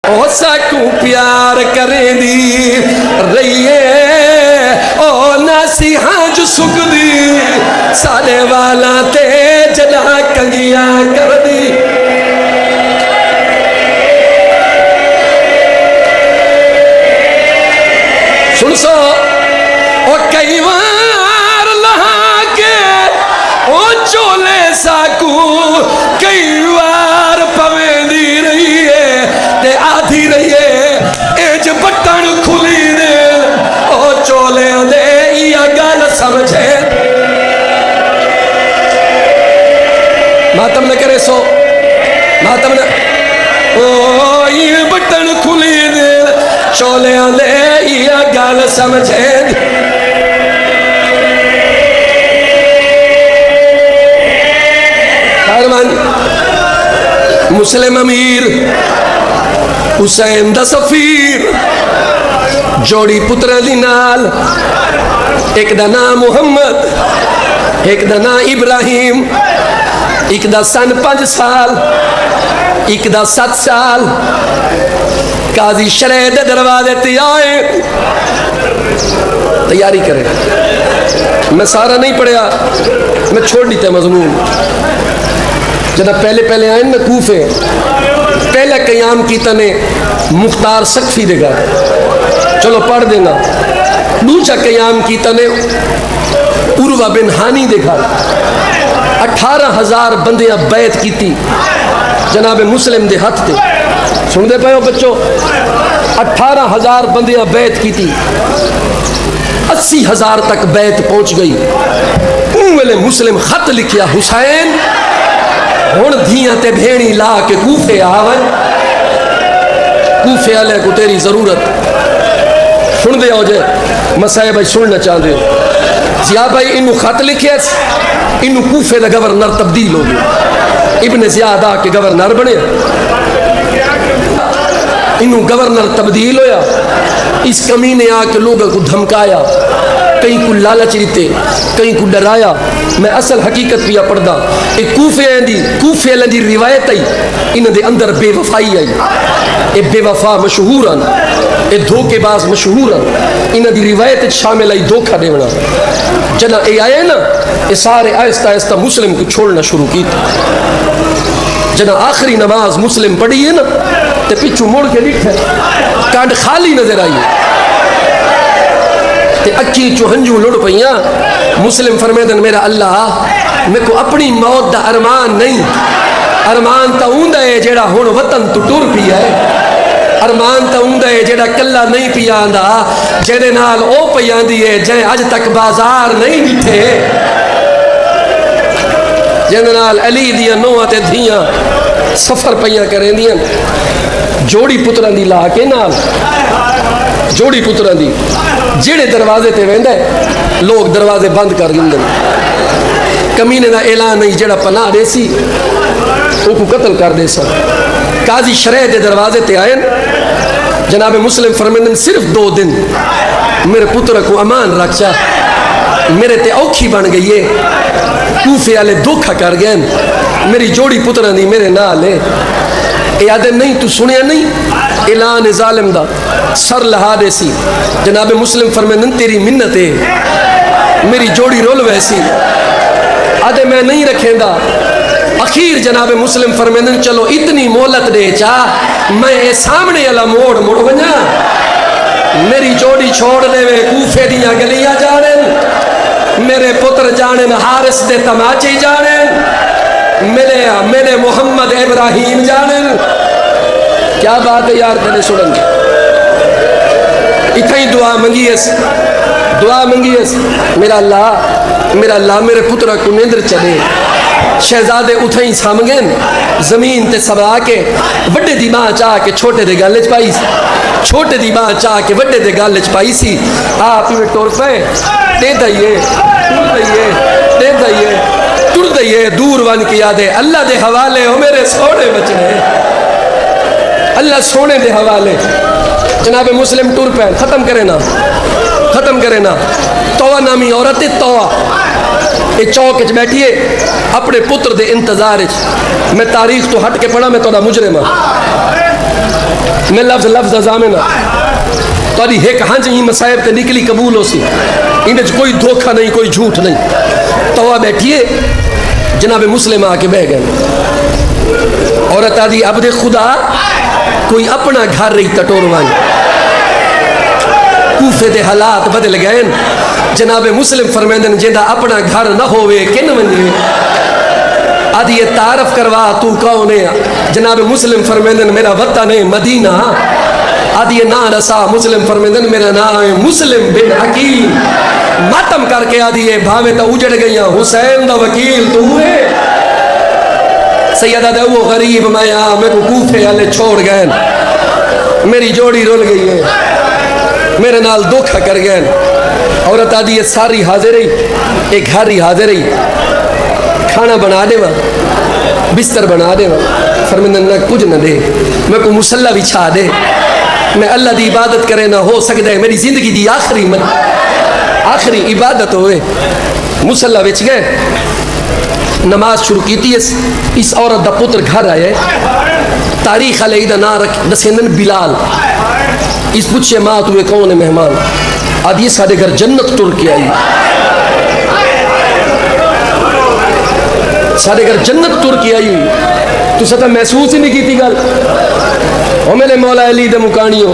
او ساکو پیار کریں دی رہیے او ناسیحاں جو سکھ دی سارے والا تے جدا کنگیاں کر دی سن سو او کئی وار لہا کے او چولے ساکو کئی وار پویں دی رہی ہے تے آدھی رہی ہے ایج بٹن کھلی دے او چولے دے یا گل سمجھے ماتم نہ کرے سو ماتم نہ او یہ بٹن کھلی دے چولے دے یا گل سمجھے مسلم امیر حسین دا سفیر جوڑی پترہ دی نال ایک دا نام محمد ایک دا نام ابراہیم ایک دا سن 5 سال ایک دا 7 سال قاضی شرع دے دروازے تے آئے تیاری کرے میں سارا نہیں پڑھیا میں چھوڑ دیتا مضمون جنہ پہلے آئیں میں کوفے پہلے قیام کیتا نے مختار سقفی دے گا چلو پڑھ دینا دوسرا قیام کیتا نے عروہ بن ہانی دے گا 18,000 بندیاں بیعت کیتی جناب مسلم دے ہاتھ تے سن دے پائے ہو بچوں 18,000 بندیاں بیعت کیتی 80,000 تک بیعت پہنچ گئی ویلے مسلم خط لکھیا حسین ہون دھیاں تے بھیڑی لا کے کوفے آون کوفے آلے کو تیری ضرورت سن دے ہو جائے مسائے بھائی سننا چاہ دے زیاد بھائی انہوں خط لکھے انہوں کوفے دا گورنر تبدیل ہو گیا ابن زیاد آ کے گورنر بنے انہوں گورنر تبدیل ہویا اس کمینے آ کے لوگوں کو دھمکایا کہیں کو لالچ دیتے کہیں کو ڈرایا میں اصل حقیقت پیا پڑھدا ایک کوفے لندی روایت آئی انہوں دے اندر بے وفائی آئی اے بے وفا مشہور آن اے دھوکے باز مشہور آن انہوں دی روایت شامل آئی دھوکہ دیونا جنہ اے آئے نا اے سارے آہستہ آہستہ مسلم کو چھوڑنا شروع کی جنہ آخری نماز مسلم پڑھی ہے نا تے پیچھو موڑ کے لکھے کانڈ خالی نظر آئی تے اکی چوہنجو لڑ پئیاں مسلم فرمیدن میرا اللہ میں کو اپنی موت دا ارمان نہیں ارمان تا اوندہ ہے جیڑا ہون وطن تو ٹور پیا ہے ارمان تا اوندہ ہے جیڑا کلہ نہیں پیا آندہ جیڑے نال او پیا دی ہے جائے آج تک بازار نہیں بیٹھے جیڑے نال علی دیا نوہ تے دھیاں سفر پیا کریں دیا جوڑی پتران دی لا کے نال جوڑی پتران دی جیڑے دروازے تے ویندے لوگ دروازے بند کر گندن کمینے دا اعلان نہیں جیڑا پناہ دے سی او کو قتل کر دے سا قاضی شرع دے دروازے تے آئیں جناب مسلم فرمیندن صرف 2 دن میرے پتر کو امان رکھ چا میرے تے اوکھی بن گئی ہے کوفے والے دھوکھا کر گئے میری جوڑی پتران دی میرے نال ہے اے آدھے نہیں تو سنیا نہیں اعلان ظالم دا سر لہا دے سی جناب مسلم فرمیندن تیری منت ہے میری جوڑی رول ویسی آدھے میں نہیں رکھیں دا اخیر جناب مسلم فرمیندن چلو اتنی مولت دے چاہ میں اے سامنے علا موڑ بنیا میری جوڑی چھوڑ دے وے کوفے دیاں گلیاں جانن میرے پتر جانن حارس دے تماچے جانن میرے محمد ابراہیم جانن کیا بات ہے یار تینے سنن اتھائی دعا منگیس میرا اللہ میرے پترہ کو نیندر چلے شہزادے اتھائی سامگین زمین تے سبا کے وڈے دی ماں چاہ کے چھوٹے دے گالج پائی سی چھوٹے دی ماں چاہ کے وڈے دے گالج پائی سی آپ میں ٹور پہ دے دائیے ٹر دائیے دور ون کی یادے اللہ دے حوالے ہو میرے سونے بچنے اللہ سونے دے حوالے جناب مسلم ٹور پہ ختم کرے نا توہ نامی عورت توہ یہ چوک اچ بیٹھیے اپنے پتر دے انتظار اچ میں تاریخ تو ہٹ کے پڑھا میں توڑا مجرمہ میں لفظ لفظ ضامن تاری ایک ہنج ہی مسائب تے نکلی قبول ہو سی، ان کوئی دھوکہ نہیں، کوئی جھوٹ نہیں۔ تو بیٹھیے جناب مسلم آ کے بہ گئے، عورت آدھی عبد خدا کوئی اپنا گھر رہی تٹوروائیں، کوفے دے حالات بدل گئے۔ جناب مسلم فرمیندن جندہ اپنا گھر نہ ہوئے کن ونجے، آدھی یہ تعارف کروا تو کون ہے؟ جناب مسلم فرمیندن میرا وطن ہے مدینہ۔ آدھی یہ نا رسا، مسلم فرمیندن میرا نام ہے مسلم بن حکیم۔ ماتم کر کے آدھی یہ بھاوے تا اجڑ گئیاں، حسین دا وکیل تو ہوئے۔ سیدہ دے وہ غریب مایا میں کو کوفے والے چھوڑ گئے، میری جوڑی رول گئی ہے، میرے نال دھوکھا کر گئے۔ عورت آدھی یہ ساری حاضر رہی، ایک گھر ہی حاضر رہی، کھانا بنا دے وا، بستر بنا دے وا، فرمیندن نہ کچھ نہ دے، میں کو مسلح بچھا دے، میں اللہ دی عبادت کرے نہ ہو سکتا ہے میری زندگی دی آخری عبادت ہوئے۔ مسلح بچ گئے، نماز شروع کی تھی۔ اس عورت دا پتر گھر آئے، تاریخ علیہ دا نا رکھ دسیندن بلال۔ اس پوچھے ماں تو کون ہے مہمان؟ آدھی سارے گھر جنت ٹر کے آئی، سارے گھر جنت ٹر کے آئی ہوئی، تو ستا محسوس ہی نہیں کی تھی گل۔ او میرے مولا علی دے مکانیوں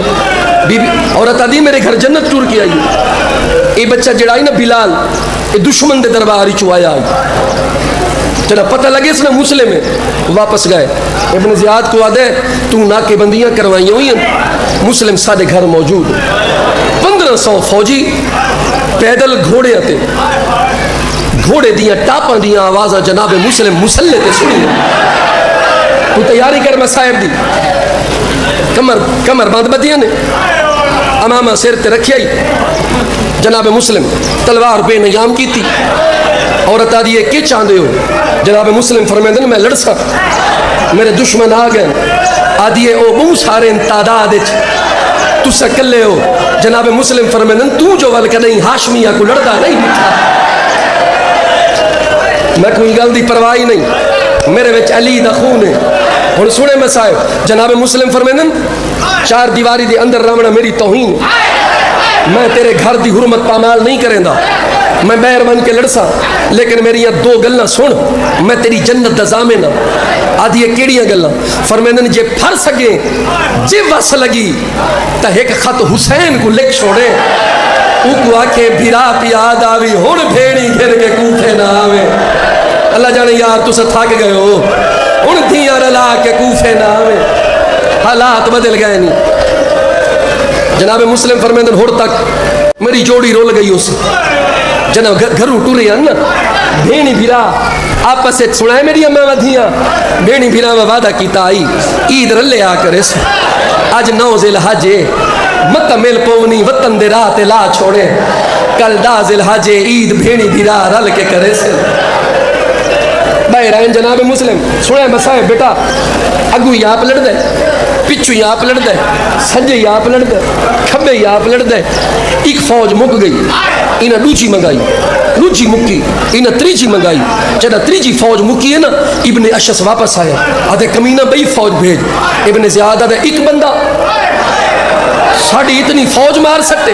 بی بی عورت آدھی میرے گھر جنت ٹر کے آئی۔ یہ بچہ جڑائی نا بلال، یہ دشمن دے درباری چوایا تیرا پتہ لگے اس نے مسلم ہے۔ واپس گئے، ابن زیاد کو آدھے تو ناکے بندیاں کروائی ہوئی ہیں، مسلم سارے گھر موجود، 1500 فوجی پیدل گھوڑے آتے، گھوڑے دیاں ٹاپاں دیاں آوازاں جناب مسلم مسلح تے سنی۔ تو تیاری کر مسائب دی، کمر باندھ بدیاں نے، امامہ سیر تے رکھی آئی، جناب مسلم تلوار بے نیام کی تھی۔ عورت آدھی ہے کہ چاندے ہو؟ جناب مسلم فرمیندن میں لڑ سا، میرے دشمن آ گئے۔ آدھی ہے او بہت سارے تعداد تو سکلے ہو۔ جناب مسلم فرمیندن تو جو ول نہیں ہاشمیہ کو لڑدا نہیں بٹھا، میں کوئی گل دی پرواہی نہیں، میرے وچ علی دا خون ہے۔ ہن سنے مسائب، جناب مسلم فرمیندن چار دیواری دے اندر رہنا میری توہین، میں تیرے گھر دی حرمت پامال نہیں کریں دا، میں بیر بن کے لڑسا، لیکن میری یہ دو گلنا سن، میں تیری جنت دا ضامن ہاں۔ آدھی یہ کیڑیاں گلنا؟ فرمیندن جے پھر سکیں جے وس لگی تا ایک خط حسین کو لکھ چھوڑے، او کو آکھے بھیرا پیاد آوی ہون بھیڑی گھر کے کوفے نہ آوے۔ اللہ جانے یار تو سے تھاک گئے ہو، ان دھیاں رلا کے کوفے نہ آوے، حالات بدل گئے نہیں۔ جناب مسلم فرمیندن ہور تک میری جوڑی رول گئی اس جناب گھروں ٹورے ہیں نا، بھینی بھیرا آپس سے سنائے میری اماں ودھیاں، بھینی بھیرا میں وعدہ کیتا آئی عید رلے آ کر اس آج 9 ذی الحج مت مل پونی وطن دے راہ تے لا چھوڑے، کل 10 ذی الحج عید بھینی بھیرا رل کے کرے سے بہرائن۔ جناب مسلم سنائے مسائے بیٹا، اگو یہاں پہ لڑ دے، پچھو یہاں پہ لڑ دے، سجے یہاں پہ لڑ دے، کھبے یہاں پہ لڑ دے۔ ایک فوج مک گئی، انہیں لوچی منگائی، لوچی مکی، انہیں تریجی منگائی۔ جدہ تریجی فوج مکی ہے نا، ابن اشس واپس آیا، آدھے کمینہ بئی فوج بھیج۔ ابن زیاد آدھے ایک بندہ ساڑھی اتنی فوج مار سکتے؟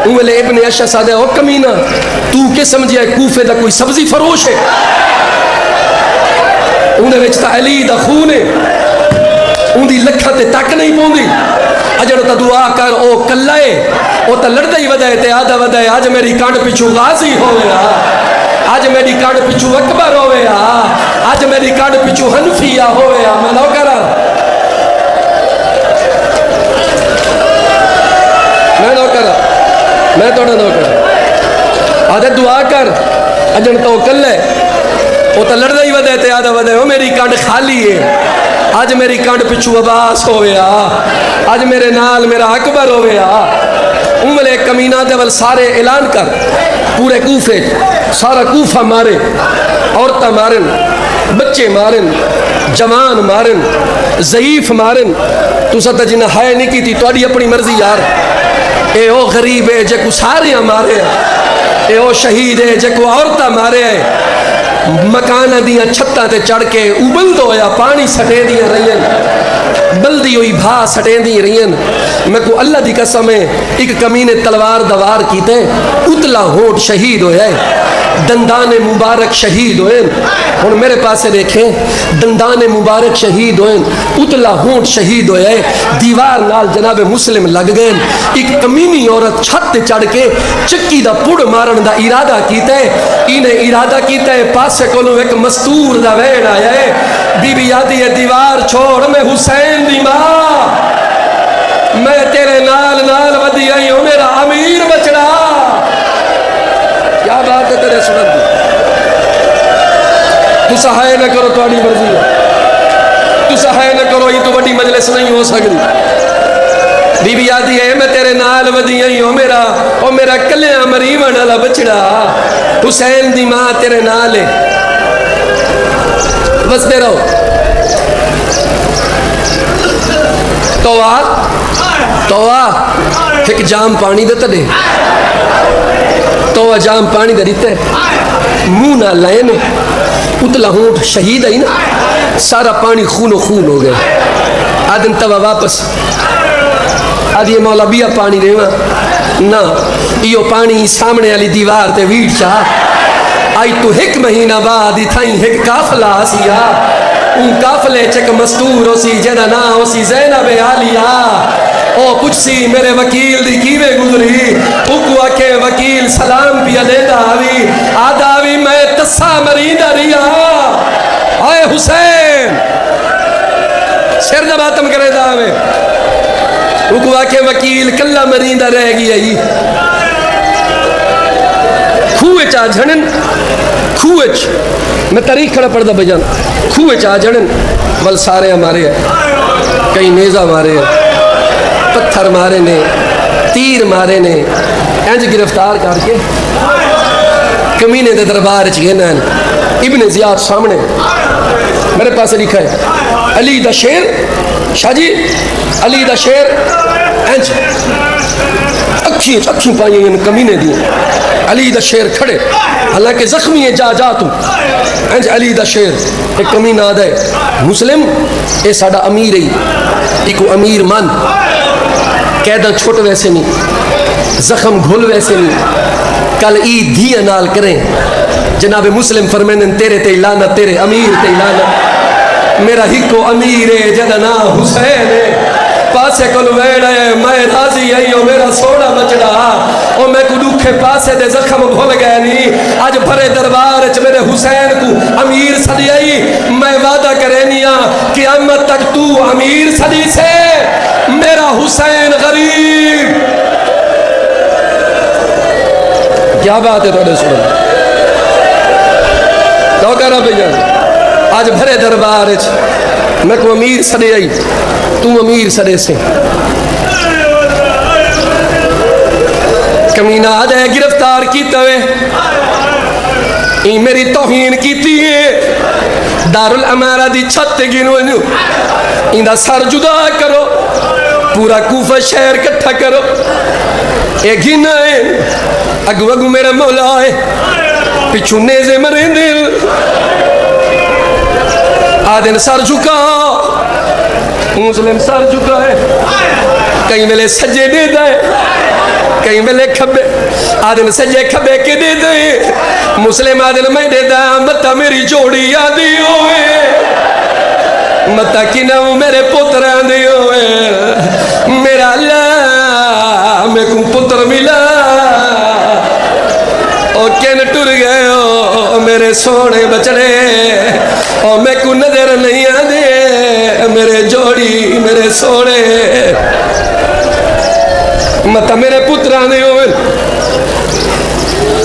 انہیں ابن اشس آدھے او کمینہ تو کے سمجھے کوفے دا کوئی سبزی فروش ہے؟ انہیں وچتا علی دا خون ہے، ان دی لکھتے تک نہیں پوندی۔ اجڑ تا دعا کر او کلائے، او تا لڑدہ ہی ودائے تے آدھا ودائے، آج میری کانڈ پچھو غازی ہوئے، آج میری کانڈ پچھو اکبر ہوئے، آج میری کانڈ پچھو حنفیہ ہوئے۔ میں نو کرا، میں نو کرا، میں توڑا نو کرا، آدھے دعا کر اجڑ تا او کلائے، او تا لڑدہ ہی ودائے تے آدھا ودائے، او میری کانڈ خالی ہے، آج میری کانڈ پچھو عباس ہویا، آج میرے نال میرا اکبر ہویا۔ املے کمینہ دیول سارے اعلان کر، پورے کوفے سارا کوفہ مارے، عورتہ مارن، بچے مارن، جوان مارن، ضعیف مارن۔ تو ستا جنہ ہائے نہیں کی تھی تو اڈی اپنی مرضی یار، اے او غریب ہے جے کو ساریاں مارے، اے او شہید ہے جے کو عورتہ مارے، مکانہ دیاں چھتاں تے چڑھ کے ابلد ہویا پانی سٹے دیاں رہیاں۔ بلدی ہوئی بھا سٹیں دی رہین میں کو اللہ دی قسم ہے ایک کمینے تلوار دوار کیتے اتلا ہونٹ شہید ہوئے دندان مبارک شہید ہوئے اور میرے پاس دیکھیں دندان مبارک شہید ہوئے اتلا ہونٹ شہید ہوئے دیوار نال جناب مسلم لگ گئے ایک کمینی عورت چھت چڑھ کے چکی دا پڑ مارن دا ارادہ کیتا ہے انہیں ارادہ کیتا ہے پاسے کولوں ایک مستور دا ویڑ آیا ہے بی بی آدھی ہے دیوار چھوڑ میں حسین دی ماں میں تیرے نال نال ودی آئی ہوں میرا امیر بچڑا کیا بات ہے تیرے سنت دی تو سہائے نہ کرو تو آنی مرضی ہے تو سہائے نہ کرو یہ تو بڑی مجلس نہیں ہو سکتی بی بی آدھی ہے میں تیرے نال ودی آئی ہوں میرا کلیاں مریمن والا بچڑا حسین دی ماں تیرے نال ہے بس دے رہو توہ ایک جام پانی دیتا دے توہ جام پانی دے دیتے منہ نہ لائنے اتلا ہونٹ شہید ہے نا سارا پانی خون و خون ہو گئے آدم توہ واپس آدھی مولا بیا پانی دے نا ایو پانی سامنے علی دیوار تے ویٹ چاہ آئی تو ایک مہینہ بعد تھائیں ایک کافلہ سیا ان کافلے چک مستور ہو سی جنہ نا ہو سی زینب عالیہ او پچھ سی میرے وکیل دی کیوے گزری اکو آکے وکیل سلام پیا لیدہ آوی آدھاوی میں تسا مریدہ ریا آئے حسین سر جب آتم کرے داوے اکو آکے وکیل کلہ مریدہ رہ گئی ہے کھوئے چاہ جھنن کھوئے میں تاریخ کھڑا پڑھتا بجان کھوئے چاہ جھنن ول سارے ہمارے ہیں کئی نیزہ مارے ہیں پتھر مارے نے تیر مارے نے انج گرفتار کر کے کمینے دے دربار چگینا ابن زیاد سامنے میرے پاس لکھا ہے علی دا شیر شاہ جی علی دا شیر انج اکھیں پائیں ان کمینے دی علی دا شیر کھڑے حالانکہ زخمی ہے جا تو انج علی دا شیر ایک کمینہ آدھا ہے مسلم اے ساڑا امیر ہی ایکو امیر من قیدہ چھوٹ ویسے نہیں زخم گھل ویسے نہیں کل عید دھیا نال کریں جناب مسلم فرمینن تیرے تے لانا تیرے امیر تے لانا میرا ہکو امیر ہے جدنا حسین ہے پاسے کلو ویڑا ہے میں راضی آئیو میرا سوڑا بچڑا اور میں کو دکھے پاسے دے زخم بھول گئے نہیں آج بھرے دربار چ میرے حسین کو امیر صدی آئی میں وعدہ کرینیا قیامت تک تو امیر صدی سے میرا حسین غریب کیا بات ہے توڑے سنو تو کرا بھئی آج بھرے دربار چ میں کو امیر صدی آئی تو امیر سرے سے کمینہ آدھے گرفتار کیتا ہوئے این میری توہین کیتی ہے دارالعمارہ دی چھت گنو این دا سر جدا کرو پورا کوفہ شہر کٹھا کرو اے گھنا ہے اگو اگو میرا مولا ہے پچھو نیزے مرے دل آدھے سر جھکا مسلم سر چکا ہے کہیں ملے سجے دے دائے کہیں ملے کھبے آدم سجے کھبے کے دے دائے مسلم آدم میں دے دائے متا میری جوڑی آدھی ہوئے متا کنہوں میرے پتر آدھی ہوئے میرا اللہ میں کو پتر ملا اور کین ٹر گئے ہو میرے سونے بچڑے اور میں کو نظر نہیں آدھے میرے جوڑی میرے سونے متا میرے پترانے ہوئے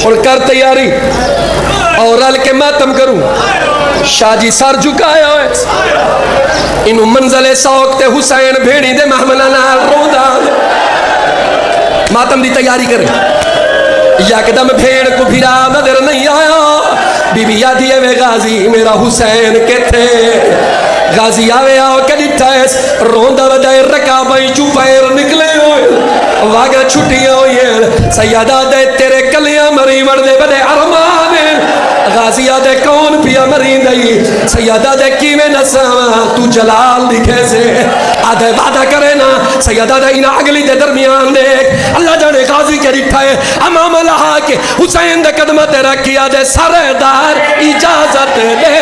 اور کر تیاری اور رل کے ماتم کروں شاہ جی سر جھکایا ہوئے انہوں منزل سوکتے حسین بھیڑی دے محملہ نال رو دا ماتم دی تیاری کریں یکدم بھیڑ کو بھیرا نظر نہیں آیا بی بی یادی ہے غازی میرا حسین کے تھے غازی آوے آو کدی ٹھائس روندہ ودائے رکا بائی چو پیر نکلے ہوئے واگا چھٹیاں ہوئے سیادہ دے تیرے کلیاں مری مردے بدے ارمان غازیہ دے کون پیا مرین دئی سیدہ دے کی میں نساں تو جلال دکھے سے آدھے وعدہ کرے نا سیدہ دے انہا اگلی دے درمیان دیکھ اللہ جانے غازی کے رٹھائے امام لہا کے حسین دے قدمت رکھیا دے سردار اجازت دے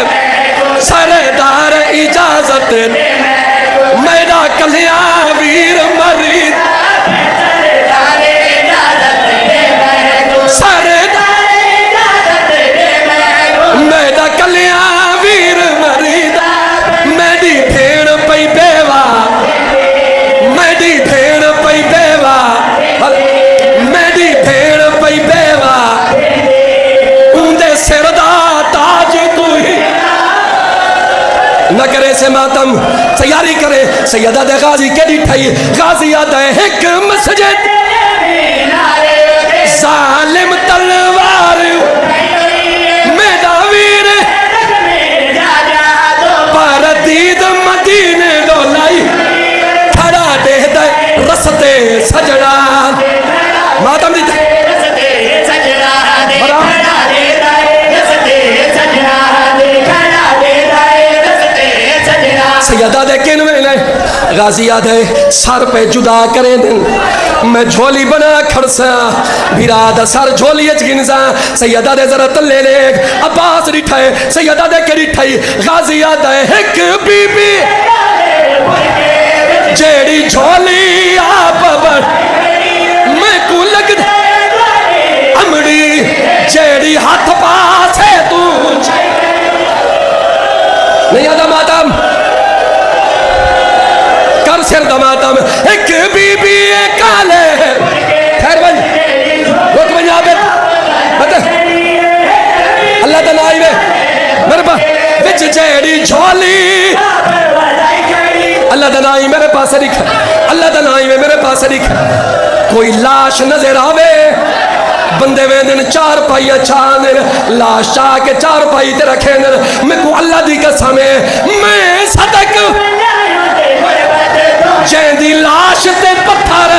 سردار اجازت دے میرا کلیاں ویر مرید سردار میرا کلیاں ویر مرید میری بھیڑ پئی بیوا میری بھیڑ پئی بیوا میری بھیڑ پئی بیوا اندے سردار تاج تو ہی نہ کرے سے ماتم تیاری کرے سیدہ دے غازی کے ڈٹھائی غازیہ دے ایک مسجد ظالم تلوار میرا ویر پردید مدینے دولائی کھڑا دے دے رستے سجڑا ماتم دیتے سیدہ دے کن میں لے غازیہ دے سر پہ جدا کریں دن میں جھولی بنا کھڑسا بھیرا سر جھولی اچ گنزا سیدہ دے ذرا تلے لے عباس رٹھائے سیدہ دے کے رٹھائی غازیہ دے ایک بی بی جیڑی جھولی آپ بڑھ میں کو لگ دے امڑی جیڑی ہاتھ پاس ہے تو نہیں آدھا ماتم کر سر دماتم ایک بی بی کالے خیر بن رک بن عابد بتا اللہ تنائی میں میرے پاس وچ جیڑی جھولی اللہ تنائی میرے پاس رکھا اللہ تنائی میں میرے پاس رکھا کوئی لاش نظر آوے بندے ویندن چار پائیاں چھاندن لاش چاہ کے چار پائی تے رکھیں میں کو اللہ دی قسم ہے میں صدق جیندی لاش تے پتھر